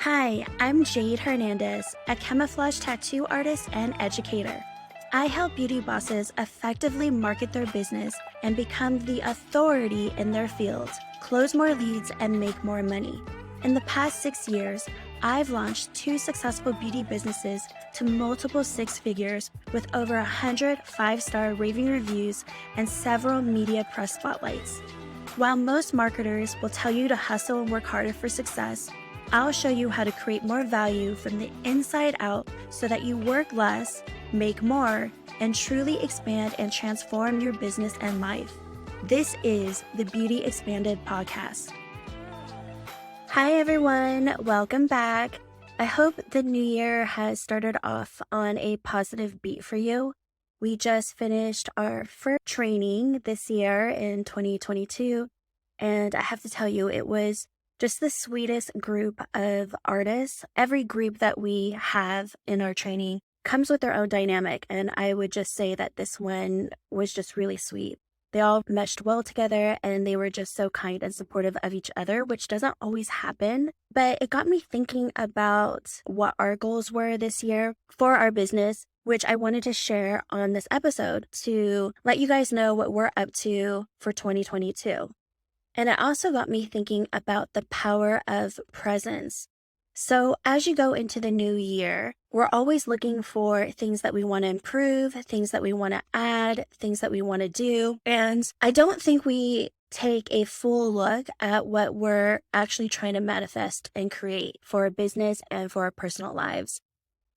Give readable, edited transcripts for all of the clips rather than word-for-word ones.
Hi, I'm Jade Hernandez, a camouflage tattoo artist and educator. I help beauty bosses effectively market their business and become the authority in their field, close more leads, and make more money. In the past 6 years, I've launched 2 successful beauty businesses to multiple 6 figures with over 100 5-star raving reviews and several media press spotlights. While most marketers will tell you to hustle and work harder for success, I'll show you how to create more value from the inside out so that you work less, make more, and truly expand and transform your business and life. This is the Beauty Expanded podcast. Hi everyone, welcome back. I hope the new year has started off on a positive beat for you. We just finished our first training this year in 2022, and I have to tell you, it was just the sweetest group of artists. Every group that we have in our training comes with their own dynamic, and I would just say that this one was just really sweet. They all meshed well together, and they were just so kind and supportive of each other, which doesn't always happen. But it got me thinking about what our goals were this year for our business, which I wanted to share on this episode to let you guys know what we're up to for 2022. And it also got me thinking about the power of presence. So as you go into the new year, we're always looking for things that we want to improve, things that we want to add, things that we want to do. And I don't think we take a full look at what we're actually trying to manifest and create for our business and for our personal lives.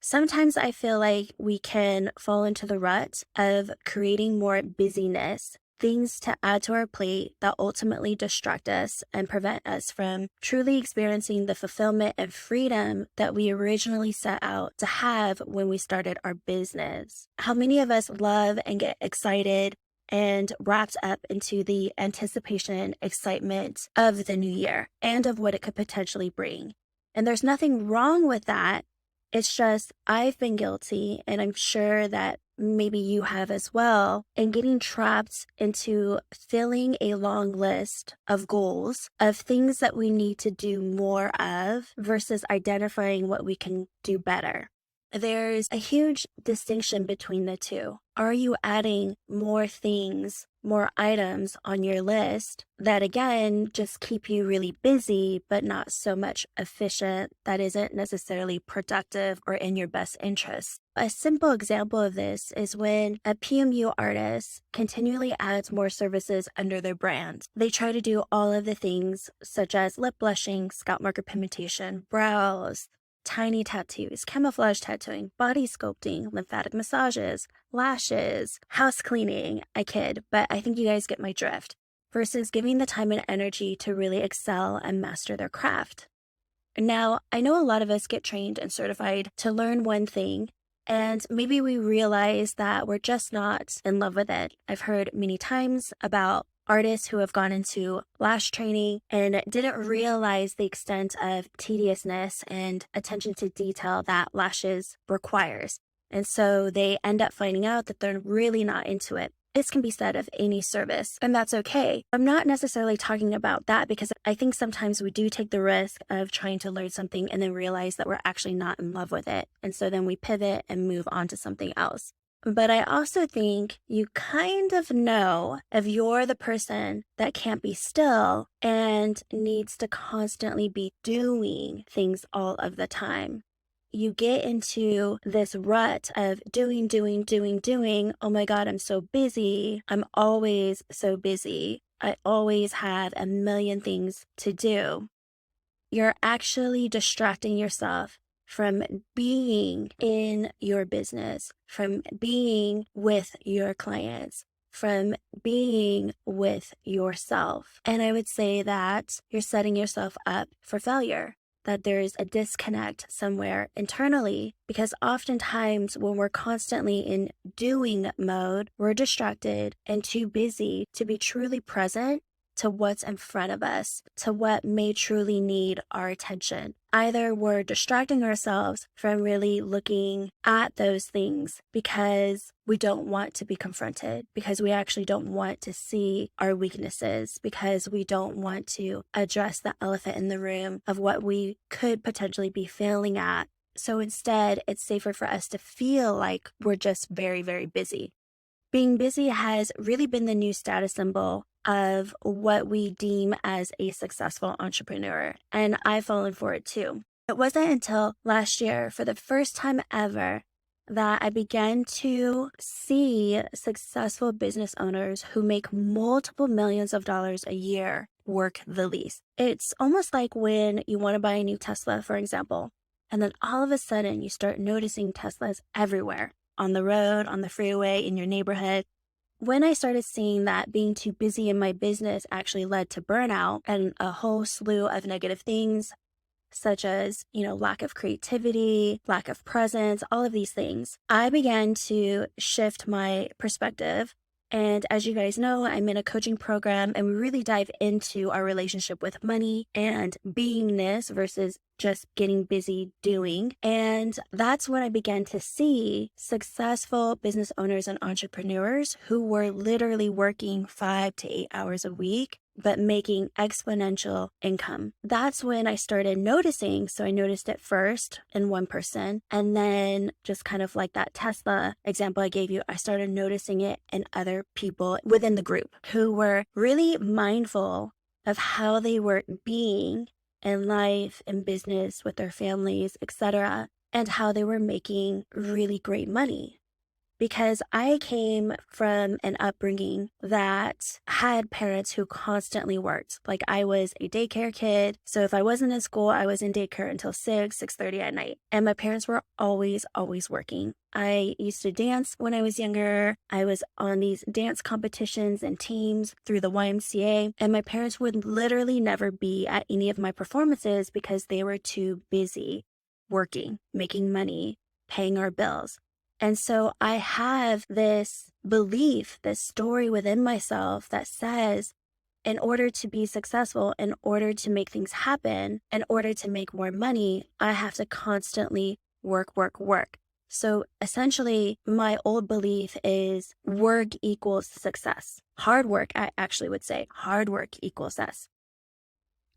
Sometimes I feel like we can fall into the rut of creating more busyness, things to add to our plate that ultimately distract us and prevent us from truly experiencing the fulfillment and freedom that we originally set out to have when we started our business. How many of us love and get excited and wrapped up into the anticipation, excitement of the new year and of what it could potentially bring? And there's nothing wrong with that. It's just I've been guilty, and I'm sure that maybe you have as well, in getting trapped into filling a long list of goals of things that we need to do more of versus identifying what we can do better. There's a huge distinction between the two. Are you adding more things, more items on your list that, again, just keep you really busy, but not so much efficient, that isn't necessarily productive or in your best interest? A simple example of this is when a PMU artist continually adds more services under their brand. They try to do all of the things such as lip blushing, scalp marker pigmentation, brows, tiny tattoos, camouflage tattooing, body sculpting, lymphatic massages, lashes, house cleaning. I kid, but I think you guys get my drift. Versus giving the time and energy to really excel and master their craft. Now, I know a lot of us get trained and certified to learn one thing, and maybe we realize that we're just not in love with it. I've heard many times about artists who have gone into lash training and didn't realize the extent of tediousness and attention to detail that lashes requires. And so they end up finding out that they're really not into it. This can be said of any service, and that's okay. I'm not necessarily talking about that because I think sometimes we do take the risk of trying to learn something and then realize that we're actually not in love with it. And so then we pivot and move on to something else. But I also think you kind of know if you're the person that can't be still and needs to constantly be doing things all of the time. You get into this rut of doing. Oh my God, I'm so busy. I'm always so busy. I always have a million things to do. You're actually distracting yourself from being in your business, from being with your clients, from being with yourself. And I would say that you're setting yourself up for failure, that there's a disconnect somewhere internally, because oftentimes when we're constantly in doing mode, we're distracted and too busy to be truly present to what's in front of us, to what may truly need our attention. Either we're distracting ourselves from really looking at those things because we don't want to be confronted, because we actually don't want to see our weaknesses, because we don't want to address the elephant in the room of what we could potentially be failing at. So instead, it's safer for us to feel like we're just very, very busy. Being busy has really been the new status symbol of what we deem as a successful entrepreneur, and I've fallen for it too. It wasn't until last year, for the first time ever, that I began to see successful business owners who make multiple millions of dollars a year work the least. It's almost like when you want to buy a new Tesla, for example, and then all of a sudden you start noticing Teslas everywhere, on the road, on the freeway, in your neighborhood. When I started seeing that being too busy in my business actually led to burnout and a whole slew of negative things, such as, lack of creativity, lack of presence, all of these things, I began to shift my perspective. And as you guys know, I'm in a coaching program, and we really dive into our relationship with money and beingness versus just getting busy doing. And that's when I began to see successful business owners and entrepreneurs who were literally working 5 to 8 hours a week, but making exponential income. That's when I started noticing. So I noticed it first in one person, and then just kind of like that Tesla example I gave you, I started noticing it in other people within the group who were really mindful of how they were being in life, in business, with their families, etc., and how they were making really great money. Because I came from an upbringing that had parents who constantly worked. Like, I was a daycare kid. So if I wasn't in school, I was in daycare until 6:30 at night. And my parents were always, always working. I used to dance when I was younger. I was on these dance competitions and teams through the YMCA. And my parents would literally never be at any of my performances because they were too busy working, making money, paying our bills. And so I have this belief, this story within myself that says, in order to be successful, in order to make things happen, in order to make more money, I have to constantly work, work, work. So essentially, my old belief is work equals success. Hard work, I actually would say, hard work equals success.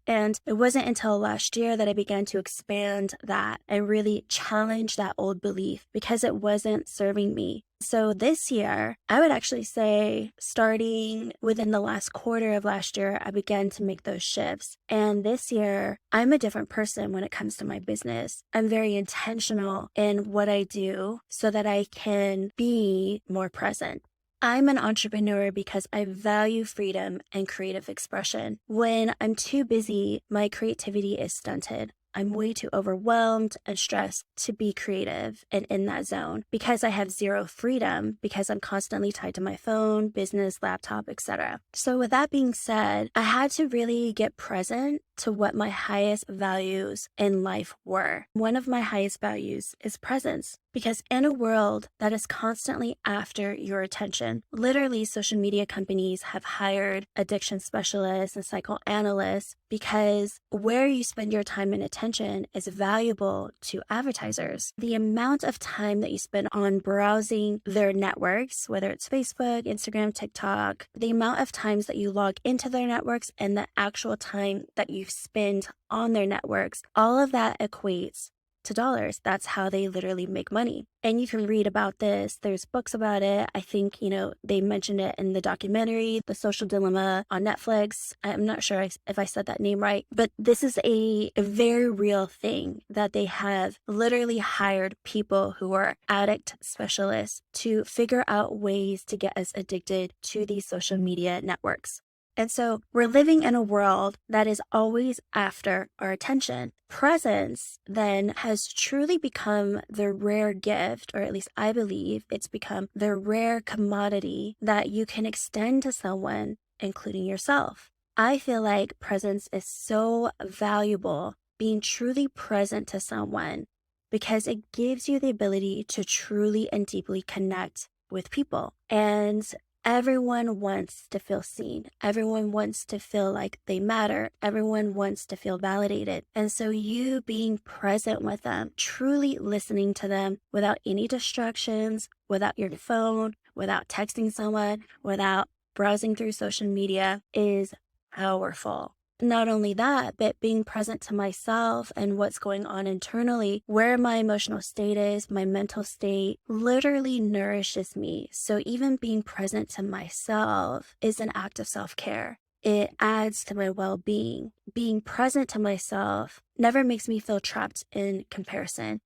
And it wasn't until last year that I began to expand that and really challenge that old belief because it wasn't serving me. So this year, I would actually say starting within the last quarter of last year, I began to make those shifts. And this year, I'm a different person when it comes to my business. I'm very intentional in what I do so that I can be more present. I'm an entrepreneur because I value freedom and creative expression. When I'm too busy, my creativity is stunted. I'm way too overwhelmed and stressed to be creative and in that zone because I have zero freedom because I'm constantly tied to my phone, business, laptop, etc. So with that being said, I had to really get present to what my highest values in life were. One of my highest values is presence. Because in a world that is constantly after your attention, literally social media companies have hired addiction specialists and psychoanalysts because where you spend your time and attention is valuable to advertisers. The amount of time that you spend on browsing their networks, whether it's Facebook, Instagram, TikTok, the amount of times that you log into their networks and the actual time that you spend on their networks, all of that equates to dollars. That's how they literally make money. And you can read about this. There's books about it. I think, they mentioned it in the documentary, The Social Dilemma on Netflix. I'm not sure if I said that name right, but this is a very real thing that they have literally hired people who are addict specialists to figure out ways to get us addicted to these social media networks. And so we're living in a world that is always after our attention. Presence then has truly become the rare gift, or at least I believe it's become the rare commodity that you can extend to someone, including yourself. I feel like presence is so valuable, being truly present to someone, because it gives you the ability to truly and deeply connect with people. And Everyone wants to feel seen. Everyone wants to feel like they matter. Everyone wants to feel validated. And so you being present with them, truly listening to them without any distractions, without your phone, without texting someone, without browsing through social media is powerful. Not only that, but being present to myself and what's going on internally, where my emotional state is, my mental state literally nourishes me. So even being present to myself is an act of self-care. It adds to my well-being. Being present to myself never makes me feel trapped in comparison.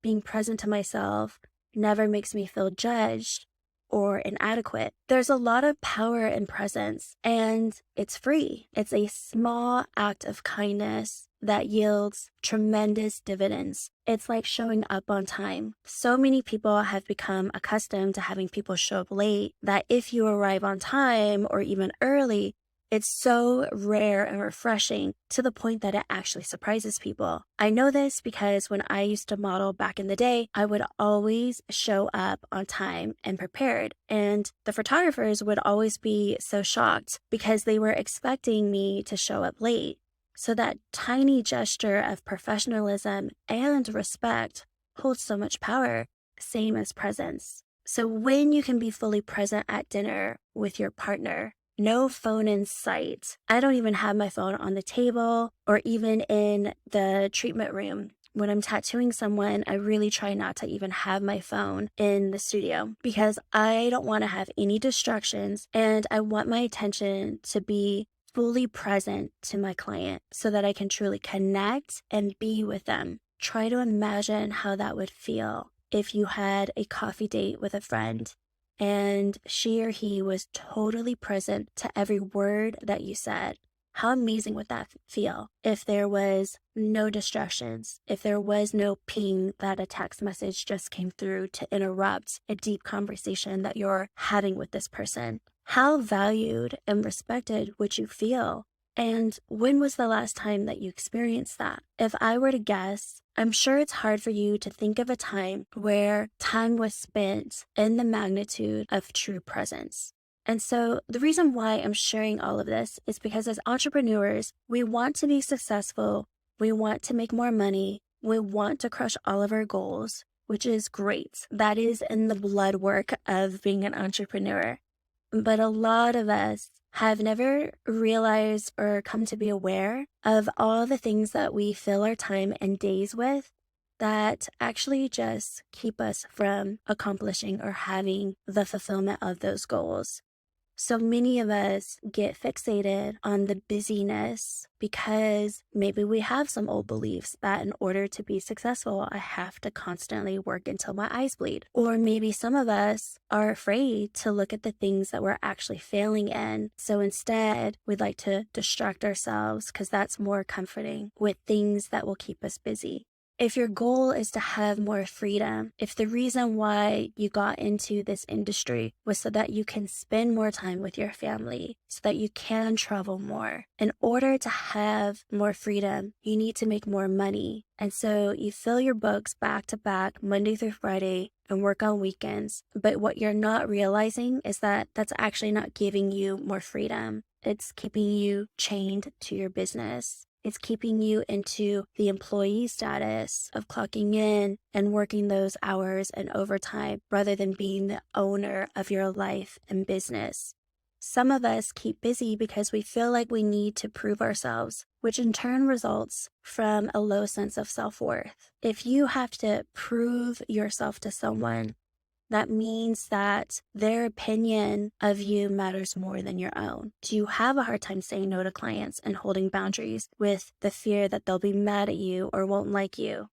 Being present to myself never makes me feel judged or inadequate. There's a lot of power in presence, and it's free. It's a small act of kindness that yields tremendous dividends. It's like showing up on time. So many people have become accustomed to having people show up late that if you arrive on time or even early, it's so rare and refreshing to the point that it actually surprises people. I know this because when I used to model back in the day, I would always show up on time and prepared. And the photographers would always be so shocked because they were expecting me to show up late. So that tiny gesture of professionalism and respect holds so much power, same as presence. So when you can be fully present at dinner with your partner, no phone in sight. I don't even have my phone on the table or even in the treatment room. When I'm tattooing someone, I really try not to even have my phone in the studio because I don't want to have any distractions and I want my attention to be fully present to my client so that I can truly connect and be with them. Try to imagine how that would feel if you had a coffee date with a friend and she or he was totally present to every word that you said. How amazing would that feel if there was no distractions, if there was no ping that a text message just came through to interrupt a deep conversation that you're having with this person? How valued and respected would you feel? And when was the last time that you experienced that? If I were to guess, I'm sure it's hard for you to think of a time where time was spent in the magnitude of true presence. And so the reason why I'm sharing all of this is because as entrepreneurs, we want to be successful. We want to make more money. We want to crush all of our goals, which is great. That is in the blood work of being an entrepreneur. But a lot of us have never realized or come to be aware of all the things that we fill our time and days with that actually just keep us from accomplishing or having the fulfillment of those goals. So many of us get fixated on the busyness because maybe we have some old beliefs that in order to be successful, I have to constantly work until my eyes bleed. Or maybe some of us are afraid to look at the things that we're actually failing in. So instead, we'd like to distract ourselves because that's more comforting with things that will keep us busy. If your goal is to have more freedom, if the reason why you got into this industry was so that you can spend more time with your family, so that you can travel more, in order to have more freedom, you need to make more money. And so you fill your books back to back, Monday through Friday, and work on weekends. But what you're not realizing is that that's actually not giving you more freedom. It's keeping you chained to your business. It's keeping you into the employee status of clocking in and working those hours and overtime rather than being the owner of your life and business. Some of us keep busy because we feel like we need to prove ourselves, which in turn results from a low sense of self-worth. If you have to prove yourself to someone, that means that their opinion of you matters more than your own. Do you have a hard time saying no to clients and holding boundaries with the fear that they'll be mad at you or won't like you?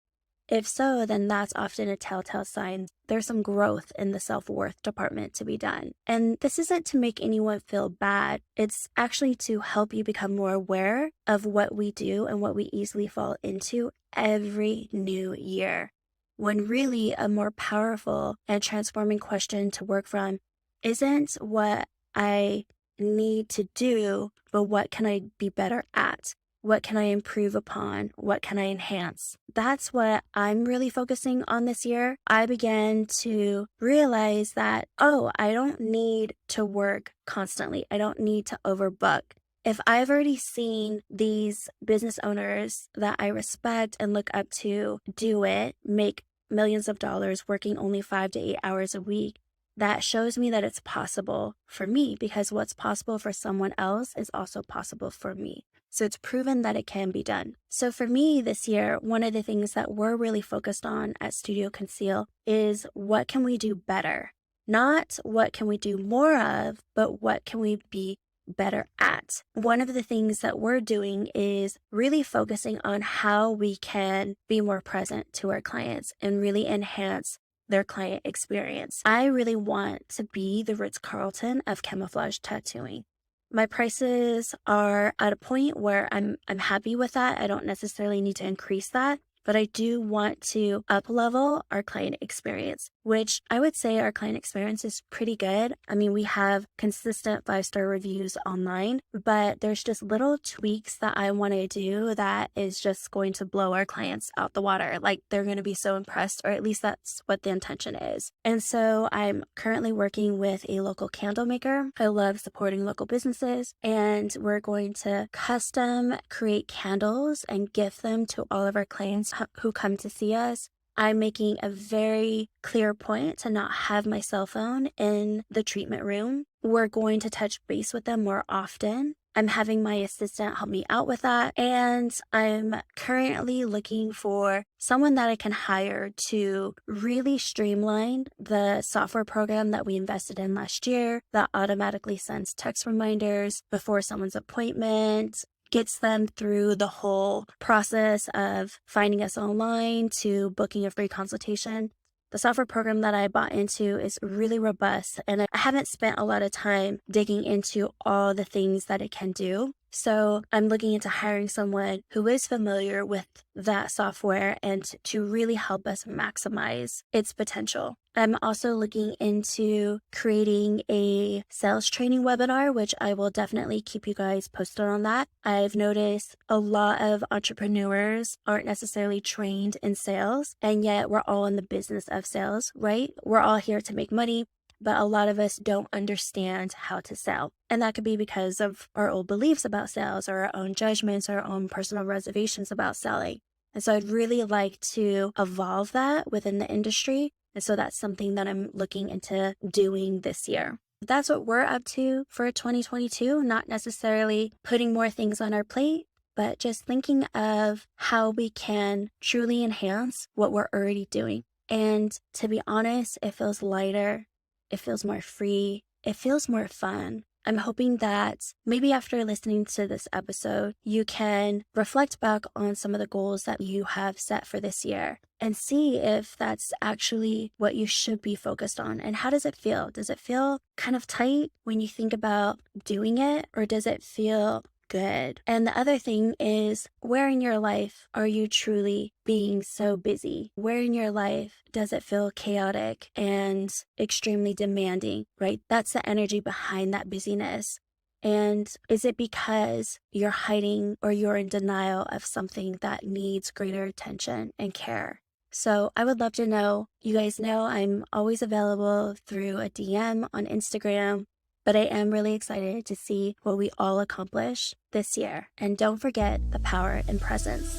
If so, then that's often a telltale sign there's some growth in the self-worth department to be done. And this isn't to make anyone feel bad. It's actually to help you become more aware of what we do and what we easily fall into every new year. When really a more powerful and transforming question to work from isn't what I need to do, but what can I be better at? What can I improve upon? What can I enhance? That's what I'm really focusing on this year. I began to realize that, I don't need to work constantly. I don't need to overbook. If I've already seen these business owners that I respect and look up to do it, make millions of dollars working only 5 to 8 hours a week, that shows me that it's possible for me, because what's possible for someone else is also possible for me. So it's proven that it can be done. So for me this year, one of the things that we're really focused on at Studio Conceal is what can we do better? Not what can we do more of, but what can we be better at? One of the things that we're doing is really focusing on how we can be more present to our clients and really enhance their client experience. I really want to be the Ritz-Carlton of camouflage tattooing. My prices are at a point where I'm happy with that. I don't necessarily need to increase that, but I do want to up-level our client experience, which I would say our client experience is pretty good. I mean, we have consistent 5-star reviews online, but there's just little tweaks that I want to do that is just going to blow our clients out the water. Like, they're going to be so impressed, or at least that's what the intention is. And so I'm currently working with a local candle maker. I love supporting local businesses, and we're going to custom create candles and gift them to all of our clients who come to see us. I'm making a very clear point to not have my cell phone in the treatment room. We're going to touch base with them more often. I'm having my assistant help me out with that. And I'm currently looking for someone that I can hire to really streamline the software program that we invested in last year that automatically sends text reminders before someone's appointment, gets them through the whole process of finding us online to booking a free consultation. The software program that I bought into is really robust, and I haven't spent a lot of time digging into all the things that it can do. So I'm looking into hiring someone who is familiar with that software and to really help us maximize its potential. I'm also looking into creating a sales training webinar, which I will definitely keep you guys posted on that. I've noticed a lot of entrepreneurs aren't necessarily trained in sales, and yet we're all in the business of sales, right? We're all here to make money, but a lot of us don't understand how to sell. And that could be because of our old beliefs about sales, or our own judgments, or our own personal reservations about selling. And so I'd really like to evolve that within the industry. And so that's something that I'm looking into doing this year. That's what we're up to for 2022, not necessarily putting more things on our plate, but just thinking of how we can truly enhance what we're already doing. And to be honest, it feels lighter. It feels more free. It feels more fun. I'm hoping that maybe after listening to this episode, you can reflect back on some of the goals that you have set for this year and see if that's actually what you should be focused on. And how does it feel? Does it feel kind of tight when you think about doing it, or does it feel good? And the other thing is, where in your life are you truly being so busy? Where in your life does it feel chaotic and extremely demanding, right? That's the energy behind that busyness. And is it because you're hiding or you're in denial of something that needs greater attention and care? So I would love to know. You guys know I'm always available through a DM on Instagram. But I am really excited to see what we all accomplish this year. And don't forget the power in presence.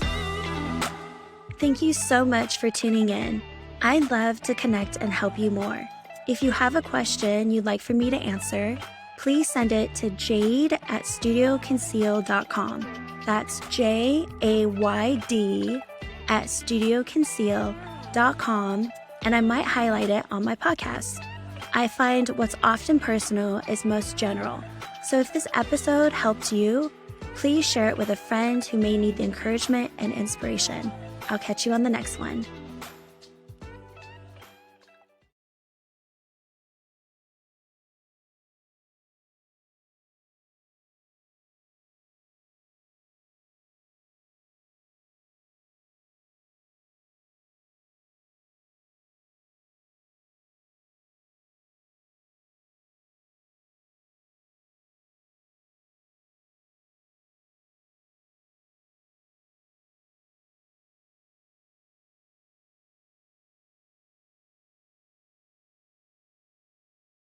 Thank you so much for tuning in. I'd love to connect and help you more. If you have a question you'd like for me to answer, please send it to jade@studioconceal.com. That's JAYD@studioconceal.com, and I might highlight it on my podcast. I find what's often personal is most general. So if this episode helped you, please share it with a friend who may need the encouragement and inspiration. I'll catch you on the next one.